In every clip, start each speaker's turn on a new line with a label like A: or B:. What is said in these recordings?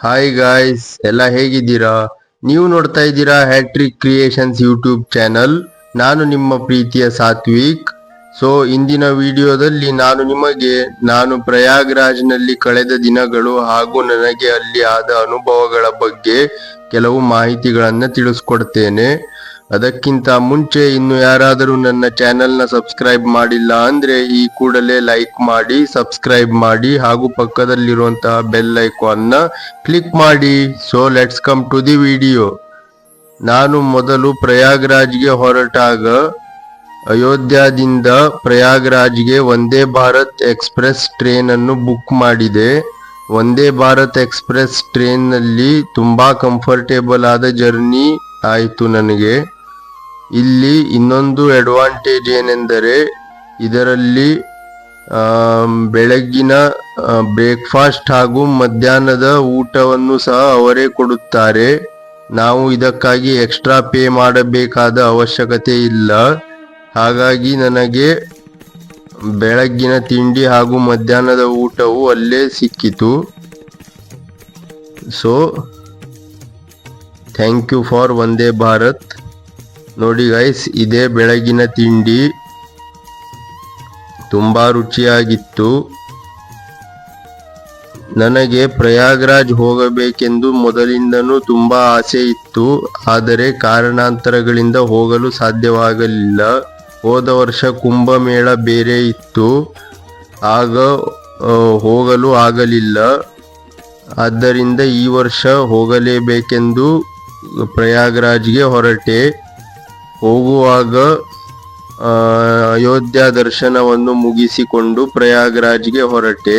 A: Hi guys, ಎಲ್ಲ ಹೇಗಿದ್ದೀರಾ? ನೀವು ನೋಡ್ತಾ ಇದ್ದೀರಾ ಹ್ಯಾಟ್ರಿಕ್ ಕ್ರಿಯೇಷನ್ಸ್ ಯೂಟ್ಯೂಬ್ ಚಾನಲ್. ನಾನು ನಿಮ್ಮ ಪ್ರೀತಿಯ ಸಾತ್ವಿಕ್. ಸೊ ಇಂದಿನ ವಿಡಿಯೋದಲ್ಲಿ ನಾನು ಪ್ರಯಾಗ್ರಾಜ್ನಲ್ಲಿ ಕಳೆದ ದಿನಗಳು ಹಾಗೂ ನನಗೆ ಅಲ್ಲಿ ಆದ ಅನುಭವಗಳ ಬಗ್ಗೆ ಕೆಲವು ಮಾಹಿತಿಗಳನ್ನು ತಿಳಿಸ್ಕೊಡ್ತೇನೆ. ಅದಕ್ಕಿಂತ ಮುಂಚೆ ಇನ್ನು ಯಾರಾದರೂ ನನ್ನ ಚಾನೆಲ್ನ ಸಬ್ಸ್ಕ್ರೈಬ್ ಮಾಡಿಲ್ಲ ಅಂದ್ರೆ ಈ ಕೂಡಲೇ ಲೈಕ್ ಮಾಡಿ, ಸಬ್ಸ್ಕ್ರೈಬ್ ಮಾಡಿ ಹಾಗೂ ಪಕ್ಕದಲ್ಲಿರುವಂತಹ ಬೆಲ್ ಐಕಾನ್ನ ಕ್ಲಿಕ್ ಮಾಡಿ. So let's come to the video. ನಾನು ಮೊದಲು ಪ್ರಯಾಗ್ರಾಜ್ಗೆ ಹೊರಟಾಗ ಅಯೋಧ್ಯದಿಂದ ಪ್ರಯಾಗ್ರಾಜ್ಗೆ ವಂದೇ ಭಾರತ್ ಎಕ್ಸ್ಪ್ರೆಸ್ ಟ್ರೈನ್ ಅನ್ನು ಬುಕ್ ಮಾಡಿದೆ. ವಂದೇ ಭಾರತ್ ಎಕ್ಸ್ಪ್ರೆಸ್ ಟ್ರೈನ್ನಲ್ಲಿ ತುಂಬಾ ಕಂಫರ್ಟೇಬಲ್ ಆದ ಜರ್ನಿ ಆಯಿತು ನನಗೆ. ಇಲ್ಲಿ ಇನ್ನೊಂದು ಅಡ್ವಾಂಟೇಜ್ ಏನೆಂದರೆ ಇದರಲ್ಲಿ ಬೆಳಗ್ಗಿನ ಬ್ರೇಕ್ಫಾಸ್ಟ್ ಹಾಗೂ ಮಧ್ಯಾಹ್ನದ ಊಟವನ್ನು ಸಹ ಅವರೇ ಕೊಡುತ್ತಾರೆ. ನಾವು ಇದಕ್ಕಾಗಿ ಎಕ್ಸ್ಟ್ರಾ ಪೇ ಮಾಡಬೇಕಾದ ಅವಶ್ಯಕತೆ ಇಲ್ಲ. ಹಾಗಾಗಿ ನನಗೆ ಬೆಳಗ್ಗಿನ ತಿಂಡಿ ಹಾಗೂ ಮಧ್ಯಾಹ್ನದ ಊಟವು ಅಲ್ಲೇ ಸಿಕ್ಕಿತು. So thank you for Vande Bharat. ನೋಡಿ ಗೈಸ್, ಇದೇ ಬೆಳಗಿನ ತಿಂಡಿ. ತುಂಬಾ ರುಚಿಯಾಗಿತ್ತು. ನನಗೆ ಪ್ರಯಾಗ್ರಾಜ್ ಹೋಗಬೇಕೆಂದು ಮೊದಲಿಂದನೂ ತುಂಬಾ ಆಸೆ ಇತ್ತು. ಆದರೆ ಕಾರಣಾಂತರಗಳಿಂದ ಹೋಗಲು ಸಾಧ್ಯವಾಗಲಿಲ್ಲ. ಹೋದ ವರ್ಷ ಕುಂಭಮೇಳ ಬೇರೆ ಇತ್ತು, ಆಗ ಹೋಗಲು ಆಗಲಿಲ್ಲ. ಆದ್ದರಿಂದ ಈ ವರ್ಷ ಹೋಗಲೇಬೇಕೆಂದು ಪ್ರಯಾಗ್ರಾಜ್ಗೆ ಹೊರಟೆ. ಹೋಗುವಾಗ ಅಯೋಧ್ಯ ದರ್ಶನವನ್ನು ಮುಗಿಸಿಕೊಂಡು ಪ್ರಯಾಗ್ರಾಜ್ಗೆ ಹೊರಟೆ.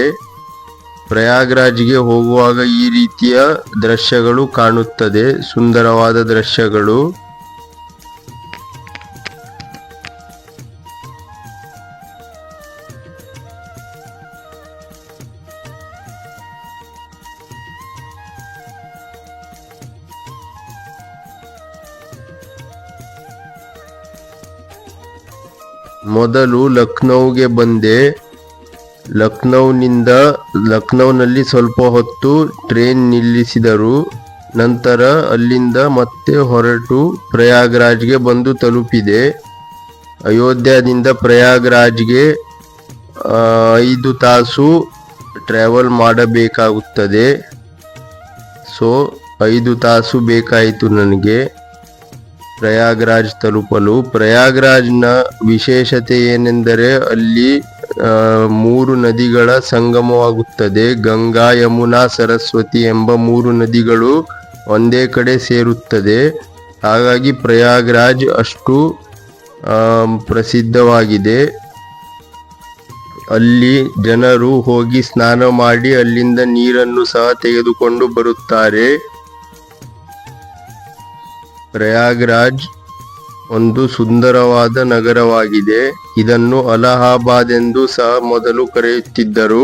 A: ಪ್ರಯಾಗ್ರಾಜ್ಗೆ ಹೋಗುವಾಗ ಈ ರೀತಿಯ ದೃಶ್ಯಗಳು ಕಾಣುತ್ತದೆ, ಸುಂದರವಾದ ದೃಶ್ಯಗಳು. ಮೊದಲು ಲಕ್ನೌಗೆ ಬಂದೆ. ಲಕ್ನೌನಲ್ಲಿ ಸ್ವಲ್ಪ ಹೊತ್ತು ಟ್ರೈನ್ ನಿಲ್ಲಿಸಿದರು. ನಂತರ ಅಲ್ಲಿಂದ ಮತ್ತೆ ಹೊರಟು ಪ್ರಯಾಗ್ರಾಜ್ಗೆ ಬಂದು ತಲುಪಿದೆ. ಅಯೋಧ್ಯದಿಂದ ಪ್ರಯಾಗ್ರಾಜ್ಗೆ 5 ತಾಸು ಟ್ರಾವೆಲ್ ಮಾಡಬೇಕಾಗುತ್ತದೆ. ಸೊ 5 ತಾಸು ಬೇಕಾಯಿತು ನನಗೆ ಪ್ರಯಾಗ್ರಾಜ್ ತಲುಪಲು. ಪ್ರಯಾಗ್ರಾಜ್ನ ವಿಶೇಷತೆ ಏನೆಂದರೆ ಅಲ್ಲಿ 3 ನದಿಗಳ ಸಂಗಮವಾಗುತ್ತದೆ. ಗಂಗಾ, ಯಮುನಾ, ಸರಸ್ವತಿ ಎಂಬ 3 ನದಿಗಳು ಒಂದೇ ಕಡೆ ಸೇರುತ್ತದೆ. ಹಾಗಾಗಿ ಪ್ರಯಾಗ್ರಾಜ್ ಅಷ್ಟು ಪ್ರಸಿದ್ಧವಾಗಿದೆ. ಅಲ್ಲಿ ಜನರು ಹೋಗಿ ಸ್ನಾನ ಮಾಡಿ ಅಲ್ಲಿಂದ ನೀರನ್ನು ಸಹ ತೆಗೆದುಕೊಂಡು ಬರುತ್ತಾರೆ. ಪ್ರಯಾಗ್ರಾಜ್ ಒಂದು ಸುಂದರವಾದ ನಗರವಾಗಿದೆ. ಇದನ್ನು ಅಲಹಾಬಾದ್ ಎಂದು ಸಹ ಮೊದಲು ಕರೆಯುತ್ತಿದ್ದರು.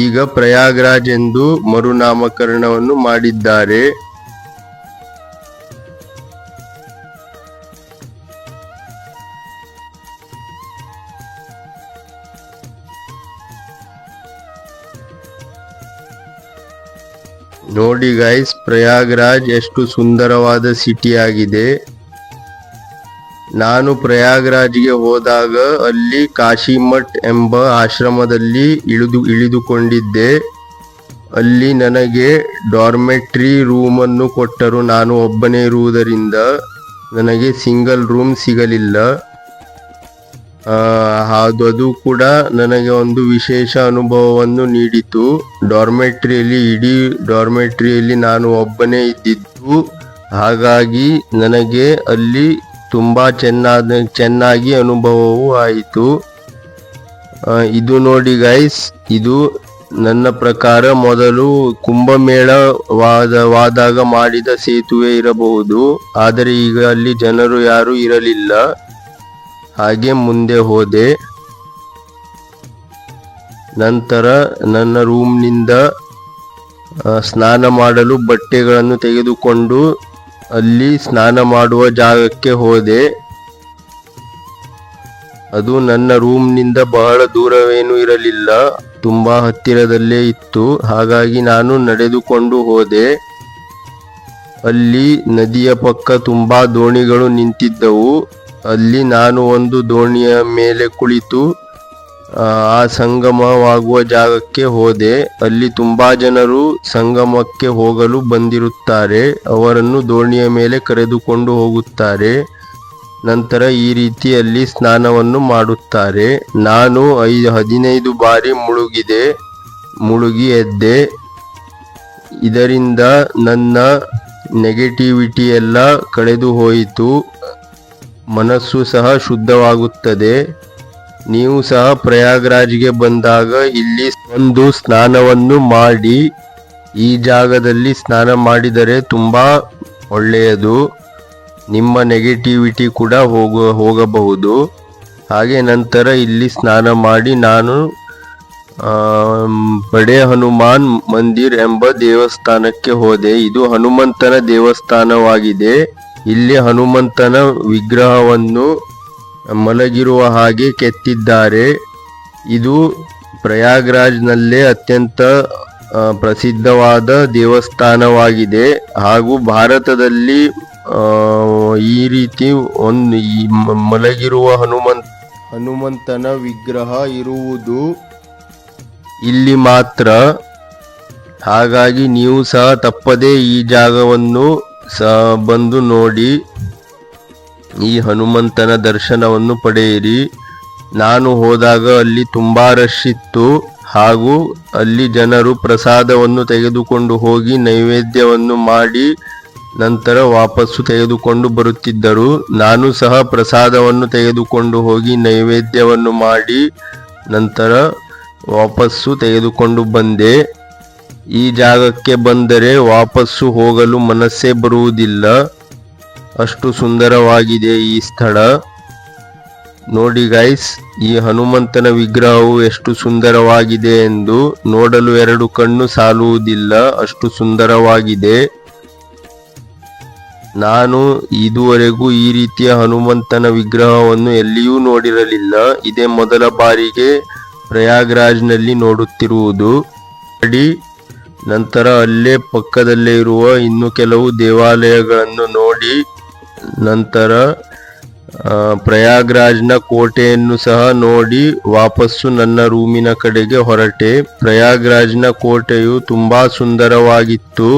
A: ಈಗ ಪ್ರಯಾಗ್ರಾಜ್ ಎಂದು ಮರುನಾಮಕರಣವನ್ನು ಮಾಡಿದ್ದಾರೆ. ನೋಡಿ ಗೈಸ್, ಪ್ರಯಾಗ್ರಾಜ್ ಎಷ್ಟು ಸುಂದರವಾದ ಸಿಟಿ ಆಗಿದೆ. ನಾನು ಪ್ರಯಾಗ್ರಾಜ್ಗೆ ಹೋದಾಗ ಅಲ್ಲಿ ಕಾಶಿಮಠ್ ಎಂಬ ಆಶ್ರಮದಲ್ಲಿ ಇಳಿದುಕೊಂಡಿದ್ದೆ. ಅಲ್ಲಿ ನನಗೆ ಡಾರ್ಮೆಟ್ರಿ ರೂಮನ್ನು ಕೊಟ್ಟರು. ನಾನು ಒಬ್ಬನೇ ಇರುವುದರಿಂದ ನನಗೆ ಸಿಂಗಲ್ ರೂಮ್ ಸಿಗಲಿಲ್ಲ. ಅದು ಕೂಡ ನನಗೆ ಒಂದು ವಿಶೇಷ ಅನುಭವವನ್ನು ನೀಡಿತು. ಇಡೀ ಡಾರ್ಮೆಟ್ರಿಯಲ್ಲಿ ನಾನು ಒಬ್ಬನೇ ಇದ್ದಿದ್ದು. ಹಾಗಾಗಿ ನನಗೆ ಅಲ್ಲಿ ತುಂಬಾ ಚೆನ್ನಾಗಿ ಅನುಭವವೂ ಆಯಿತು. ಇದು ನೋಡಿ ಗೈಸ್, ಇದು ನನ್ನ ಪ್ರಕಾರ ಮೊದಲು ಕುಂಭಮೇಳವಾದಾಗ ಮಾಡಿದ ಸೇತುವೆ ಇರಬಹುದು. ಆದರೆ ಈಗ ಅಲ್ಲಿ ಜನರು ಯಾರು ಇರಲಿಲ್ಲ. ಹಾಗೆ ಮುಂದೆ ಹೋದೆ. ನಂತರ ನನ್ನ ರೂಮ್ನಿಂದ ಸ್ನಾನ ಮಾಡಲು ಬಟ್ಟೆಗಳನ್ನು ತೆಗೆದುಕೊಂಡು ಅಲ್ಲಿ ಸ್ನಾನ ಮಾಡುವ ಜಾಗಕ್ಕೆ ಹೋದೆ. ಅದು ನನ್ನ ರೂಮ್ನಿಂದ ಬಹಳ ದೂರವೇನೂ ಇರಲಿಲ್ಲ, ತುಂಬಾ ಹತ್ತಿರದಲ್ಲೇ ಇತ್ತು. ಹಾಗಾಗಿ ನಾನು ನಡೆದುಕೊಂಡು ಹೋದೆ. ಅಲ್ಲಿ ನದಿಯ ಪಕ್ಕ ತುಂಬಾ ದೋಣಿಗಳು ನಿಂತಿದ್ದವು. ಅಲ್ಲಿ ನಾನು ಒಂದು ದೋಣಿಯ ಮೇಲೆ ಕುಳಿತು ಆ ಸಂಗಮವಾಗುವ ಜಾಗಕ್ಕೆ ಹೋದೆ. ಅಲ್ಲಿ ತುಂಬಾ ಜನರು ಸಂಗಮಕ್ಕೆ ಹೋಗಲು ಬಂದಿರುತ್ತಾರೆ. ಅವರನ್ನು ದೋಣಿಯ ಮೇಲೆ ಕರೆದುಕೊಂಡು ಹೋಗುತ್ತಾರೆ. ನಂತರ ಈ ರೀತಿ ಅಲ್ಲಿ ಸ್ನಾನವನ್ನು ಮಾಡುತ್ತಾರೆ. ನಾನು 15 ಬಾರಿ ಮುಳುಗಿ ಎದ್ದೆ. ಇದರಿಂದ ನನ್ನ ನೆಗೆಟಿವಿಟಿ ಎಲ್ಲ ಕಳೆದು ಹೋಯಿತು. ಮನಸ್ಸು ಸಹ ಶುದ್ಧವಾಗುತ್ತದೆ. ನೀವು ಸಹ ಪ್ರಯಾಗ್ರಾಜ್ಗೆ ಬಂದಾಗ ಇಲ್ಲಿ ಒಂದು ಸ್ನಾನವನ್ನು ಮಾಡಿ. ಈ ಜಾಗದಲ್ಲಿ ಸ್ನಾನ ಮಾಡಿದರೆ ತುಂಬಾ ಒಳ್ಳೆಯದು. ನಿಮ್ಮ ನೆಗೆಟಿವಿಟಿ ಕೂಡ ಹೋಗಬಹುದು. ಹಾಗೆ ನಂತರ ಇಲ್ಲಿ ಸ್ನಾನ ಮಾಡಿ ನಾನು ಬಡೆ ಹನುಮಾನ್ ಮಂದಿರ್ ಎಂಬ ದೇವಸ್ಥಾನಕ್ಕೆ ಹೋದೆ. ಇದು ಹನುಮಂತನ ದೇವಸ್ಥಾನವಾಗಿದೆ. ಇಲ್ಲಿ ಹನುಮಂತನ ವಿಗ್ರಹವನ್ನು ಮಲಗಿರುವ ಹಾಗೆ ಕೆತ್ತಿದ್ದಾರೆ. ಇದು ಪ್ರಯಾಗ್ರಾಜ್ನಲ್ಲೇ ಅತ್ಯಂತ ಪ್ರಸಿದ್ಧವಾದ ದೇವಸ್ಥಾನವಾಗಿದೆ. ಹಾಗೂ ಭಾರತದಲ್ಲಿ ಈ ರೀತಿ ಮಲಗಿರುವ ಹನುಮಂತನ ವಿಗ್ರಹ ಇರುವುದು ಇಲ್ಲಿ ಮಾತ್ರ. ಹಾಗಾಗಿ ನೀವು ಸಹ ತಪ್ಪದೇ ಈ ಜಾಗವನ್ನು ಬಂದು ನೋಡಿ, ಈ ಹನುಮಂತನ ದರ್ಶನವನ್ನು ಪಡೆಯಿರಿ. ನಾನು ಹೋದಾಗ ಅಲ್ಲಿ ತುಂಬಾ ರಶ್ ಇತ್ತು. ಹಾಗೂ ಅಲ್ಲಿ ಜನರು ಪ್ರಸಾದವನ್ನು ತೆಗೆದುಕೊಂಡು ಹೋಗಿ ನೈವೇದ್ಯವನ್ನು ಮಾಡಿ ನಂತರ ವಾಪಸ್ಸು ತೆಗೆದುಕೊಂಡು ಬರುತ್ತಿದ್ದರು. ನಾನು ಸಹ ಪ್ರಸಾದವನ್ನು ತೆಗೆದುಕೊಂಡು ಹೋಗಿ ನೈವೇದ್ಯವನ್ನು ಮಾಡಿ ನಂತರ ವಾಪಸ್ಸು ತೆಗೆದುಕೊಂಡು ಬಂದೆ. ಈ ಜಾಗಕ್ಕೆ ಬಂದರೆ ವಾಪಸ್ಸು ಹೋಗಲು ಮನಸ್ಸೇ ಬರುವುದಿಲ್ಲ. ಅಷ್ಟು ಸುಂದರವಾಗಿದೆ ಈ ಸ್ಥಳ. ನೋಡಿ ಗೈಸ್, ಈ ಹನುಮಂತನ ವಿಗ್ರಹವು ಎಷ್ಟು ಸುಂದರವಾಗಿದೆ ಎಂದು. ನೋಡಲು 2 ಕಣ್ಣು ಸಾಲುವುದಿಲ್ಲ, ಅಷ್ಟು ಸುಂದರವಾಗಿದೆ. ನಾನು ಇದುವರೆಗೂ ಈ ರೀತಿಯ ಹನುಮಂತನ ವಿಗ್ರಹವನ್ನು ಎಲ್ಲಿಯೂ ನೋಡಿರಲಿಲ್ಲ. ಇದೇ ಮೊದಲ ಬಾರಿಗೆ ಪ್ರಯಾಗ್ರಾಜ್ನಲ್ಲಿ ನೋಡುತ್ತಿರುವುದು. ನಂತರ ಅಲ್ಲೇ ಪಕ್ಕದಲ್ಲೇ ಇರುವ ಇನ್ನು ಕೆಲವು ದೇವಾಲಯಗಳನ್ನು ನೋಡಿ ನಂತರ ಪ್ರಯಾಗ್ರಾಜ್ನ ಕೋಟೆಯನ್ನು ಸಹ ನೋಡಿ ವಾಪಸ್ಸು ನನ್ನ ರೂಮಿನ ಕಡೆಗೆ ಹೊರಟೆ. ಪ್ರಯಾಗ್ರಾಜ್ನ ಕೋಟೆಯು ತುಂಬಾ ಸುಂದರವಾಗಿತ್ತು.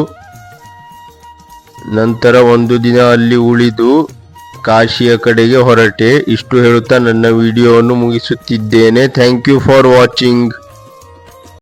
A: ನಂತರ ಒಂದು ದಿನ ಅಲ್ಲಿ ಉಳಿದು ಕಾಶಿಯ ಕಡೆಗೆ ಹೊರಟೆ. ಇಷ್ಟು ಹೇಳುತ್ತಾ ನನ್ನ ವಿಡಿಯೋವನ್ನು ಮುಗಿಸುತ್ತಿದ್ದೇನೆ. Thank you for watching.